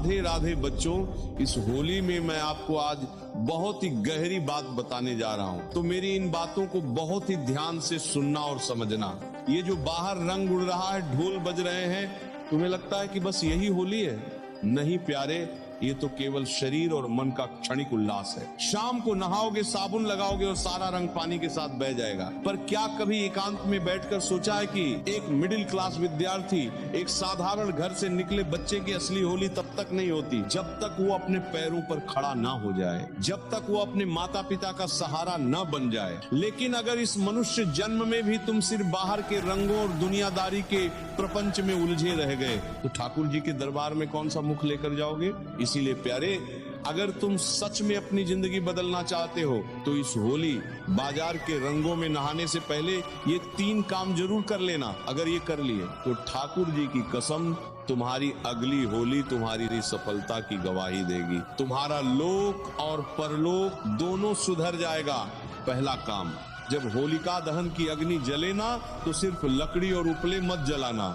राधे राधे बच्चों, इस होली में मैं आपको आज बहुत ही गहरी बात बताने जा रहा हूं, तो मेरी इन बातों को बहुत ही ध्यान से सुनना और समझना। ये जो बाहर रंग उड़ रहा है, ढोल बज रहे हैं, तुम्हें लगता है कि बस यही होली है? नहीं प्यारे, ये तो केवल शरीर और मन का क्षणिक उल्लास है। शाम को नहाओगे, साबुन लगाओगे और सारा रंग पानी के साथ बह जाएगा। पर क्या कभी एकांत में बैठकर सोचा है कि एक मिडिल क्लास विद्यार्थी, एक साधारण घर से निकले बच्चे की असली होली तब तक नहीं होती जब तक वो अपने पैरों पर खड़ा ना हो जाए, जब तक वो अपने माता पिता का सहारा न बन जाए। लेकिन अगर इस मनुष्य जन्म में भी तुम सिर्फ बाहर के रंगों और दुनियादारी के प्रपंच में उलझे रह गए, तो ठाकुर जी के दरबार में कौन सा मुख लेकर जाओगे? इसीलिए प्यारे, अगर तुम सच में अपनी जिंदगी बदलना चाहते हो तो इस होली बाजार के रंगों में नहाने से पहले ये 3 काम जरूर कर लेना। अगर ये कर लिए तो ठाकुर जी की कसम, तुम्हारी अगली होली तुम्हारी सफलता की गवाही देगी। तुम्हारा लोक और परलोक दोनों सुधर जाएगा। पहला काम, जब होलिका दहन की अग्नि जले ना तो सिर्फ लकड़ी और उपले मत जलाना।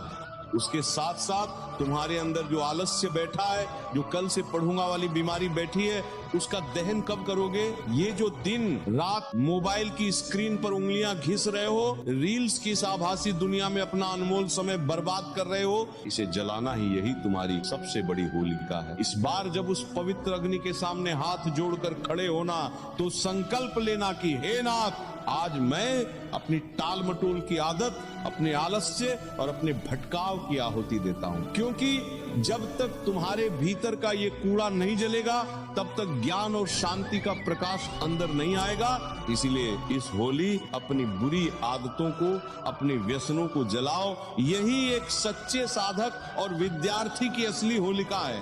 उसके साथ साथ तुम्हारे अंदर जो आलस्य बैठा है, जो कल से पढ़ूंगा वाली बीमारी बैठी है, उसका दहन कब करोगे? ये जो दिन रात मोबाइल की स्क्रीन पर उंगलियां घिस रहे हो, रील्स की इस आभासी दुनिया में अपना अनमोल समय बर्बाद कर रहे हो, इसे जलाना ही यही तुम्हारी सबसे बड़ी होलिका है। इस बार जब उस पवित्र अग्नि के सामने हाथ जोड़कर खड़े होना तो संकल्प लेना कि हे नाथ, आज मैं अपनी टाल मटोल की आदत, अपने आलस्य और अपने भटकाव की आहुति देता हूं। क्योंकि जब तक तुम्हारे भीतर का ये कूड़ा नहीं जलेगा तब तक ज्ञान और शांति का प्रकाश अंदर नहीं आएगा। इसीलिए इस होली अपनी बुरी आदतों को, अपने व्यसनों को जलाओ। यही एक सच्चे साधक और विद्यार्थी की असली होलिका है।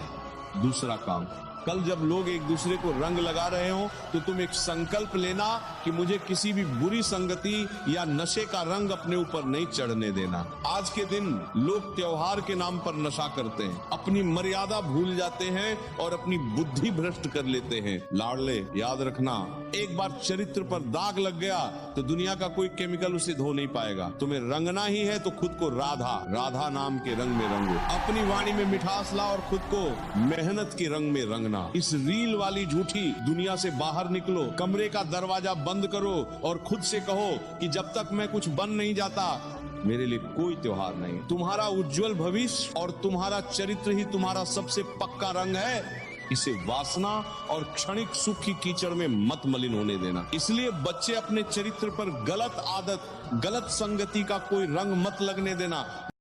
दूसरा काम, कल जब लोग एक दूसरे को रंग लगा रहे हो तो तुम एक संकल्प लेना कि मुझे किसी भी बुरी संगति या नशे का रंग अपने ऊपर नहीं चढ़ने देना। आज के दिन लोग त्योहार के नाम पर नशा करते हैं, अपनी मर्यादा भूल जाते हैं और अपनी बुद्धि भ्रष्ट कर लेते हैं। लाडले, याद रखना, एक बार चरित्र पर दाग लग गया तो दुनिया का कोई केमिकल उसे धो नहीं पाएगा। तुम्हें रंगना ही है तो खुद को राधा नाम के रंग में रंगो। अपनी वाणी में मिठास ला और खुद को मेहनत के रंग में रंगना। इस रील वाली झूठी दुनिया से बाहर निकलो, कमरे का दरवाजा बंद करो और खुद से कहो कि जब तक मैं कुछ बन नहीं जाता मेरे लिए कोई त्योहार नहीं। तुम्हारा उज्जवल भविष्य और तुम्हारा चरित्र ही तुम्हारा सबसे पक्का रंग है। इसे वासना और क्षणिक सुख की कीचड़ में मत मलिन होने देना। इसलिए बच्चे अपने चरित्र पर गलत आदत, गलत संगति का कोई रंग मत लगने देना।